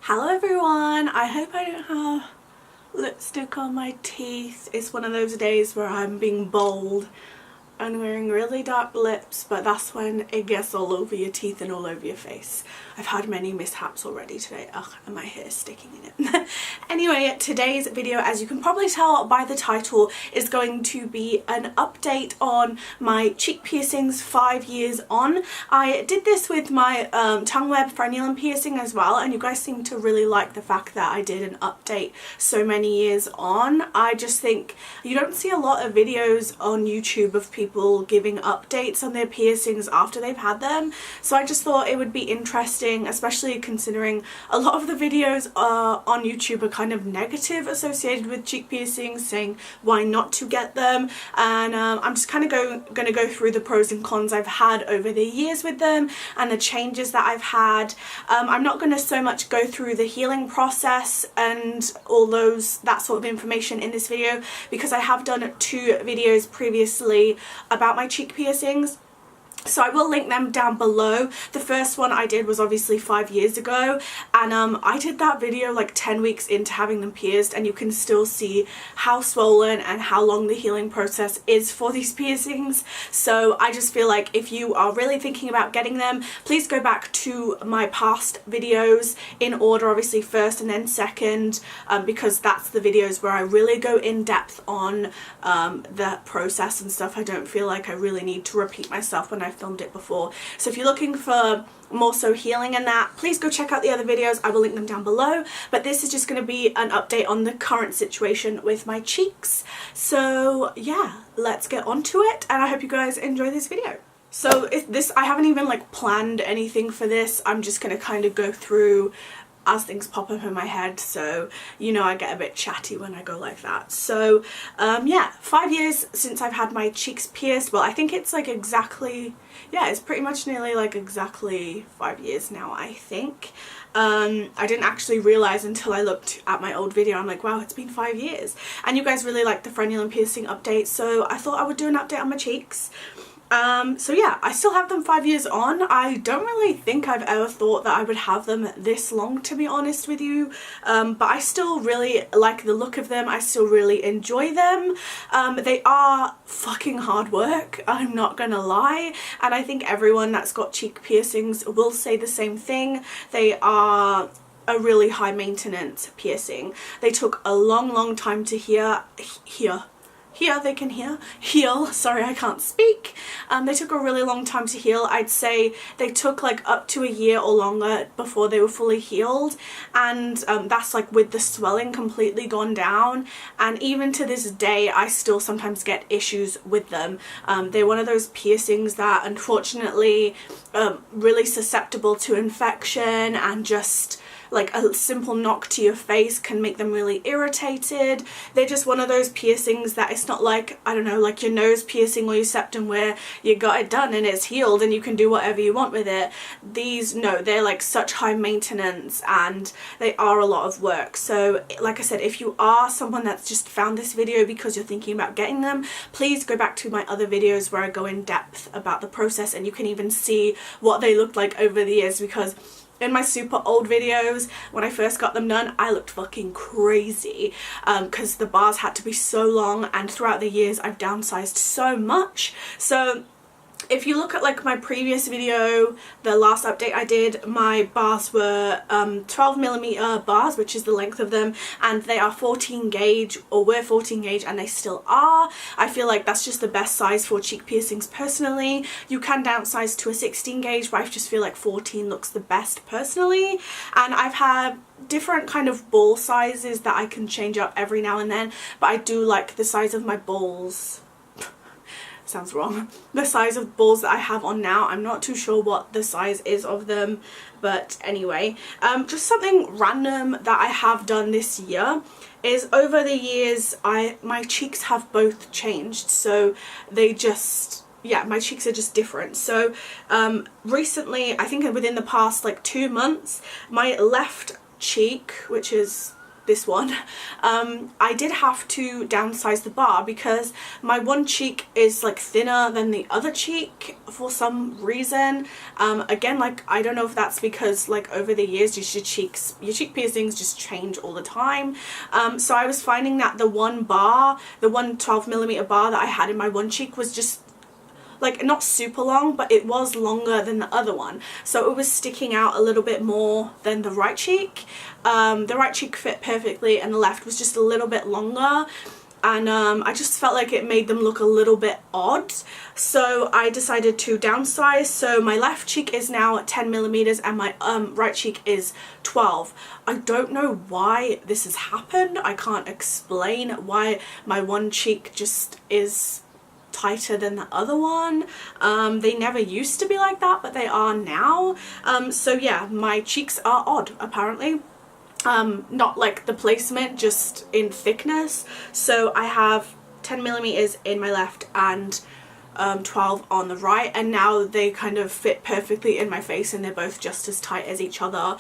Hello everyone, I hope I don't have lipstick on my teeth. It's one of those days where I'm being bold and wearing really dark lips, but that's when it gets all over your teeth and all over your face. I've had many mishaps already today. Ugh, and my hair is sticking in it. Anyway, today's video, as you can probably tell by the title, is going to be an update on my cheek piercings 5 years on. I did this with my tongue web frenulum piercing as well, and you guys seem to really like the fact that I did an update so many years on. I just think you don't see a lot of videos on YouTube of people giving updates on their piercings after they've had them, so I just thought it would be interesting, especially considering a lot of the videos on YouTube are kind of negative associated with cheek piercings, saying why not to get them, and I'm just kind of going to go through the pros and cons I've had over the years with them and the changes that I've had. I'm not going to so much go through the healing process and all that sort of information in this video, because I have done 2 videos previously about my cheek piercings. So I will link them down below. The first one I did was obviously 5 years ago, and I did that video like 10 weeks into having them pierced, and you can still see how swollen and how long the healing process is for these piercings. So I just feel like if you are really thinking about getting them, please go back to my past videos in order, obviously first and then second, because that's the videos where I really go in depth on the process and stuff. I don't feel like I really need to repeat myself when I filmed it before. So if you're looking for more so healing and that, please go check out the other videos. I will link them down below, but this is just going to be an update on the current situation with my cheeks. So yeah, let's get on to it, and I hope you guys enjoy this video. So I haven't even like planned anything for this. I'm just going to kind of go through as things pop up in my head, so you know I get a bit chatty when I go like that. So yeah, 5 years since I've had my cheeks pierced. Well, I think it's like exactly, yeah, it's pretty much nearly like exactly 5 years now, I think. I didn't actually realise until I looked at my old video. I'm like, wow, it's been 5 years. And you guys really liked the frenulum piercing update, so I thought I would do an update on my cheeks. So yeah, I still have them 5 years on. I don't really think I've ever thought that I would have them this long, to be honest with you, but I still really like the look of them. I still really enjoy them. They are fucking hard work, I'm not gonna lie, and I think everyone that's got cheek piercings will say the same thing. They are a really high maintenance piercing. They took a long time to heal. Sorry, I can't speak. They took a really long time to heal. I'd say they took like up to a year or longer before they were fully healed, and that's like with the swelling completely gone down. And even to this day, I still sometimes get issues with them. They're one of those piercings that unfortunately really susceptible to infection, and just like a simple knock to your face can make them really irritated. They're just one of those piercings that it's not like, I don't know, like your nose piercing or your septum where you got it done and it's healed and you can do whatever you want with it. These, no, they're like such high maintenance and they are a lot of work. So like I said, if you are someone that's just found this video because you're thinking about getting them, please go back to my other videos where I go in depth about the process, and you can even see what they looked like over the years, because in my super old videos, when I first got them done, I looked fucking crazy because the bars had to be so long, and throughout the years I've downsized so much. So if you look at like my previous video, the last update I did, my bars were 12mm bars, which is the length of them, and they are 14 gauge, or were 14 gauge, and they still are. I feel like that's just the best size for cheek piercings personally. You can downsize to a 16 gauge, but I just feel like 14 looks the best personally. And I've had different kind of ball sizes that I can change up every now and then, but I do like the size of my balls. Sounds wrong. The size of balls that I have on now, I'm not too sure what the size is of them, but anyway, just something random that I have done this year is over the years my cheeks have both changed. So they just, yeah, my cheeks are just different. So recently, I think within the past like 2 months, my left cheek, which is this one, I did have to downsize the bar because my one cheek is like thinner than the other cheek for some reason. Again, like I don't know if that's because like over the years your cheek piercings just change all the time. So I was finding that the one 12mm bar that I had in my one cheek was just like not super long, but it was longer than the other one, so it was sticking out a little bit more than the right cheek. The right cheek fit perfectly and the left was just a little bit longer, and I just felt like it made them look a little bit odd, so I decided to downsize. So my left cheek is now 10mm and my right cheek is 12. I don't know why this has happened. I can't explain why my one cheek just is tighter than the other one. They never used to be like that, but they are now. So yeah, my cheeks are odd apparently. Not like the placement, just in thickness. So I have 10mm in my left and 12 on the right, and now they kind of fit perfectly in my face and they're both just as tight as each other.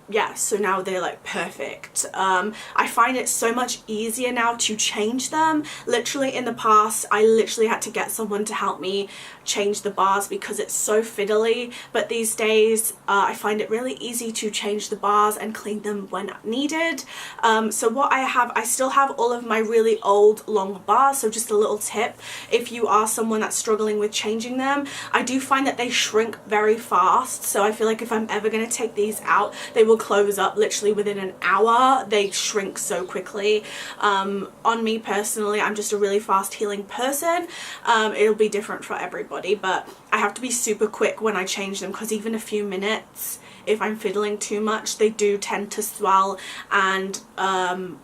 Yeah, so now they're like perfect. I find it so much easier now to change them. Literally in the past I literally had to get someone to help me change the bars because it's so fiddly, but these days I find it really easy to change the bars and clean them when needed. So what I still have all of my really old long bars, so just a little tip if you are someone that's struggling with changing them. I do find that they shrink very fast, so I feel like if I'm ever going to take these out, they will close up literally within an hour. They shrink so quickly. On me personally, I'm just a really fast healing person. It'll be different for everybody, but I have to be super quick when I change them because even a few minutes, if I'm fiddling too much, they do tend to swell and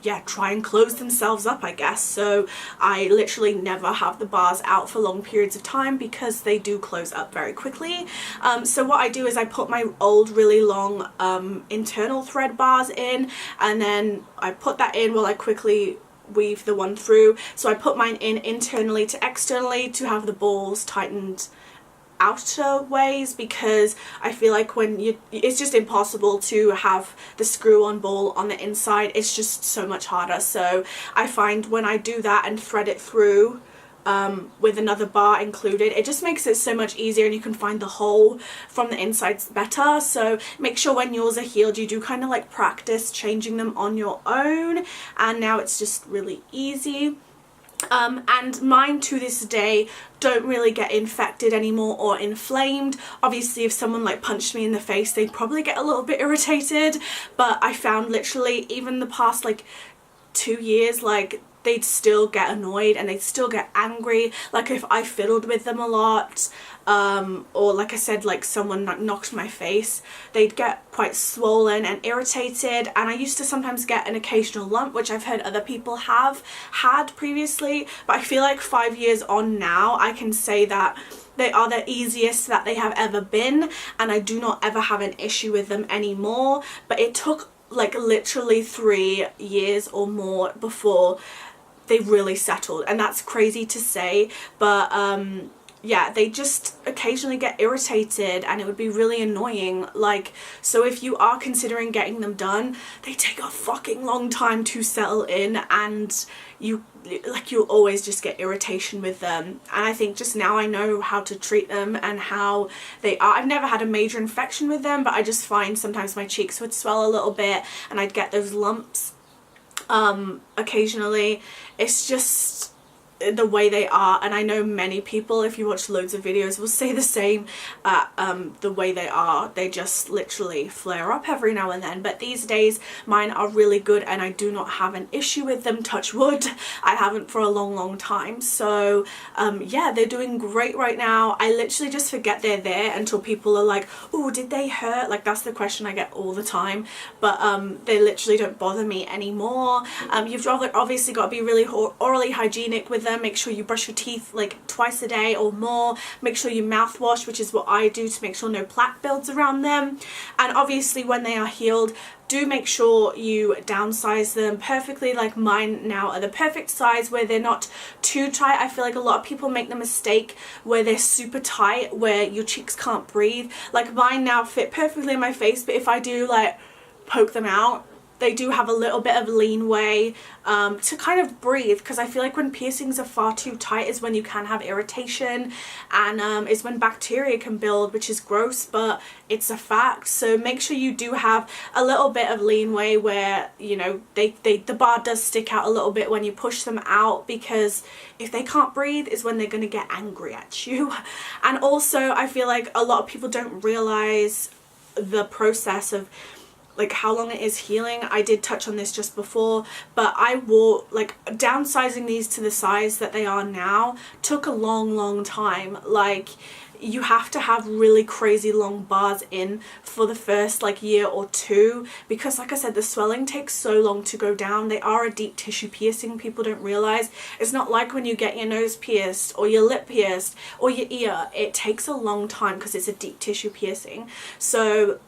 yeah, try and close themselves up, I guess. So I literally never have the bars out for long periods of time because they do close up very quickly. So what I do is I put my old really long internal thread bars in, and then I put that in while I quickly weave the one through. So I put mine in internally to externally to have the balls tightened outer ways, because I feel like it's just impossible to have the screw-on ball on the inside. It's just so much harder. So I find when I do that and thread it through with another bar included, it just makes it so much easier and you can find the hole from the insides better. So make sure when yours are healed you do kind of like practice changing them on your own, and now it's just really easy. And mine to this day don't really get infected anymore or inflamed. Obviously if someone like punched me in the face they'd probably get a little bit irritated, but I found literally even the past like 2 years, like they'd still get annoyed and they'd still get angry, like if I fiddled with them a lot, or like I said, like someone knocked my face, they'd get quite swollen and irritated. And I used to sometimes get an occasional lump, which I've heard other people have had previously, but I feel like 5 years on now I can say that they are the easiest that they have ever been, and I do not ever have an issue with them anymore. But it took like literally 3 years or more before they really settled, and that's crazy to say, but yeah, they just occasionally get irritated and it would be really annoying. Like, so if you are considering getting them done, they take a fucking long time to settle in, and you'll always just get irritation with them. And I think just now I know how to treat them and how they are. I've never had a major infection with them, but I just find sometimes my cheeks would swell a little bit and I'd get those lumps occasionally. It's just the way they are, and I know many people, if you watch loads of videos, will say the same. The way they are, they just literally flare up every now and then, but these days mine are really good and I do not have an issue with them, touch wood. I haven't for a long time. So yeah, they're doing great right now. I literally just forget they're there until people are like, oh, did they hurt? Like, that's the question I get all the time, but they literally don't bother me anymore. You've obviously got to be really orally hygienic with them. Make sure you brush your teeth like twice a day or more. Make sure you mouthwash, which is what I do, to make sure no plaque builds around them. And obviously when they are healed, do make sure you downsize them perfectly. Like mine now are the perfect size where they're not too tight. I feel like a lot of people make the mistake where they're super tight, where your cheeks can't breathe. Like mine now fit perfectly in my face, but if I do like poke them out, they do have a little bit of leeway to kind of breathe, because I feel like when piercings are far too tight is when you can have irritation, and is when bacteria can build, which is gross, but it's a fact. So make sure you do have a little bit of leeway where, you know, the bar does stick out a little bit when you push them out, because if they can't breathe is when they're going to get angry at you. And also I feel like a lot of people don't realize the process of like how long it is healing. I did touch on this just before, but I wore, like, downsizing these to the size that they are now took a long time. Like, you have to have really crazy long bars in for the first like year or two, because like I said, the swelling takes so long to go down. They are a deep tissue piercing, people don't realize. It's not like when you get your nose pierced or your lip pierced or your ear. It takes a long time because it's a deep tissue piercing. So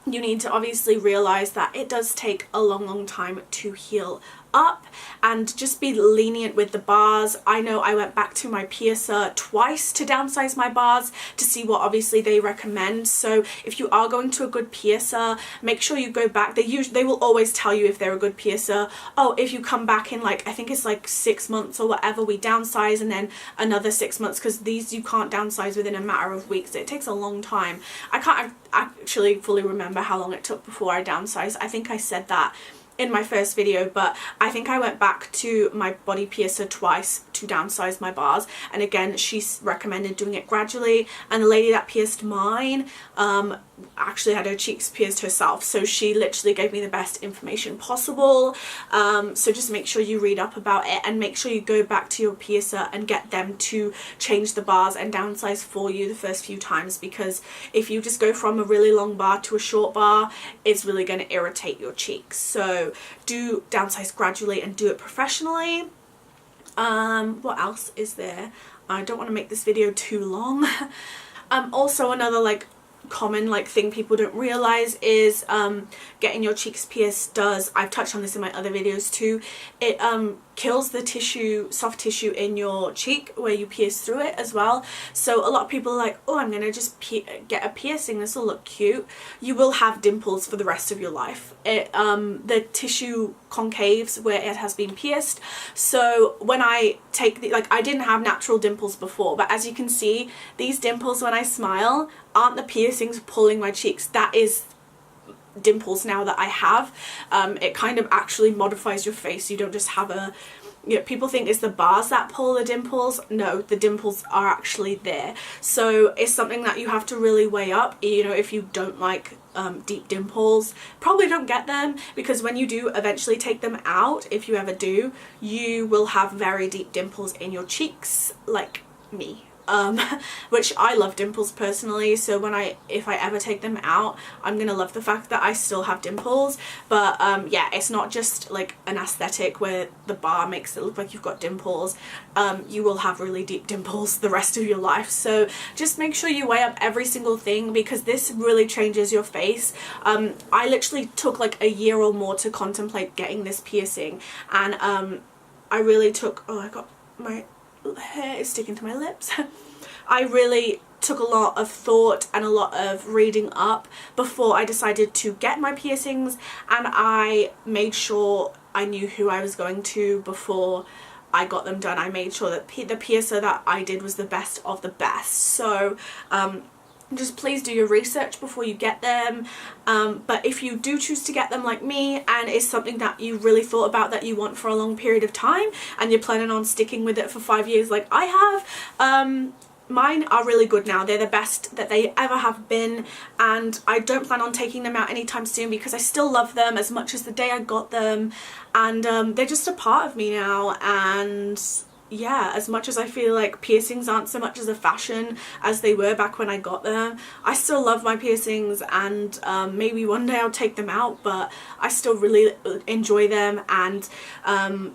you need to obviously realize that it does take a long time to heal up, and just be lenient with the bars. I know I went back to my piercer twice to downsize my bars to see what obviously they recommend. So if you are going to a good piercer, make sure you go back. They will always tell you if they're a good piercer. Oh, if you come back in, like, I think it's like 6 months or whatever, we downsize, and then another 6 months, because these you can't downsize within a matter of weeks. It takes a long time. I can't actually fully remember how long it took before I downsized. I think I said that in my first video, but I think I went back to my body piercer twice to downsize my bars, and again she recommended doing it gradually. And the lady that pierced mine actually had her cheeks pierced herself, so she literally gave me the best information possible. So just make sure you read up about it, and make sure you go back to your piercer and get them to change the bars and downsize for you the first few times, because if you just go from a really long bar to a short bar, it's really going to irritate your cheeks. So do downsize gradually and do it professionally. What else is there? I don't want to make this video too long. Also another like common like thing people don't realize is getting your cheeks pierced does, I've touched on this in my other videos too, it kills the tissue, soft tissue in your cheek where you pierce through it as well. So a lot of people are like, oh, I'm gonna just get a piercing, this will look cute. You will have dimples for the rest of your life. The tissue concaves where it has been pierced. So when I take the, like, I didn't have natural dimples before, but as you can see, these dimples when I smile aren't the piercings pulling my cheeks. That is dimples now that I have. It kind of actually modifies your face. You don't just have a, you know, people think it's the bars that pull the dimples. No, the dimples are actually there. So it's something that you have to really weigh up. You know, if you don't like deep dimples, probably don't get them, because when you do eventually take them out, if you ever do, you will have very deep dimples in your cheeks, like me. Which I love dimples personally, so if I ever take them out, I'm gonna love the fact that I still have dimples. But yeah, it's not just like an aesthetic where the bar makes it look like you've got dimples. You will have really deep dimples the rest of your life. So just make sure you weigh up every single thing, because this really changes your face. I literally took like a year or more to contemplate getting this piercing, and I really took, oh, I got my hair is sticking to my lips. I really took a lot of thought and a lot of reading up before I decided to get my piercings, and I made sure I knew who I was going to before I got them done. I made sure that the piercer that I did was the best of the best. So just please do your research before you get them. But if you do choose to get them like me, and it's something that you really thought about, that you want for a long period of time, and you're planning on sticking with it for 5 years like I have, mine are really good now. They're the best that they ever have been, and I don't plan on taking them out anytime soon, because I still love them as much as the day I got them, and they're just a part of me now. And yeah, as much as I feel like piercings aren't so much as a fashion as they were back when I got them, I still love my piercings, and maybe one day I'll take them out, but I still really enjoy them. And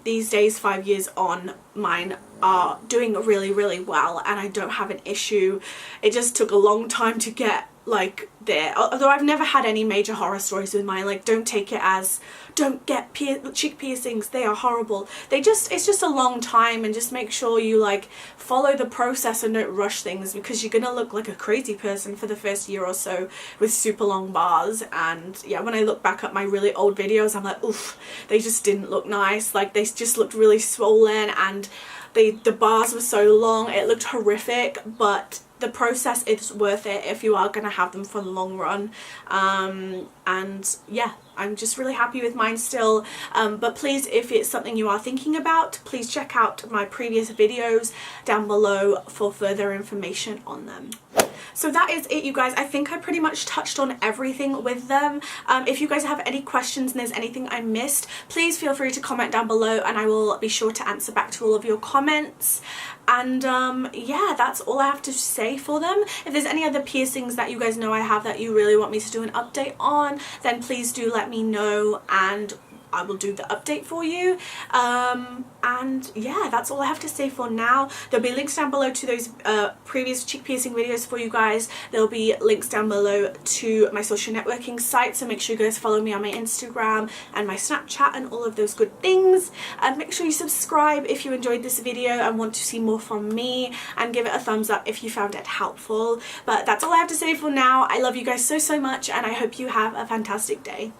these days, 5 years on, mine are doing really well, and I don't have an issue. It just took a long time to get like there, although I've never had any major horror stories with mine. Like, don't take it as, don't get cheek piercings, they are horrible. It's just a long time, and just make sure you like follow the process and don't rush things, because you're gonna look like a crazy person for the first year or so with super long bars. And yeah, when I look back at my really old videos, I'm like, oof, they just didn't look nice. Like, they just looked really swollen, and the bars were so long, it looked horrific. But the process is worth it if you are going to have them for the long run. And yeah, I'm just really happy with mine still. But please, if it's something you are thinking about, please check out my previous videos down below for further information on them. So that is it, you guys. I think I pretty much touched on everything with them. If you guys have any questions and there's anything I missed, please feel free to comment down below, and I will be sure to answer back to all of your comments. And yeah, that's all I have to say for them. If there's any other piercings that you guys know I have that you really want me to do an update on, then please do let me know, and I will do the update for you. And yeah, that's all I have to say for now. There'll be links down below to those previous cheek piercing videos for you guys. There'll be links down below to my social networking site, so make sure you guys follow me on my Instagram and my Snapchat and all of those good things. And make sure you subscribe if you enjoyed this video and want to see more from me, and give it a thumbs up if you found it helpful. But that's all I have to say for now. I love you guys so much, and I hope you have a fantastic day.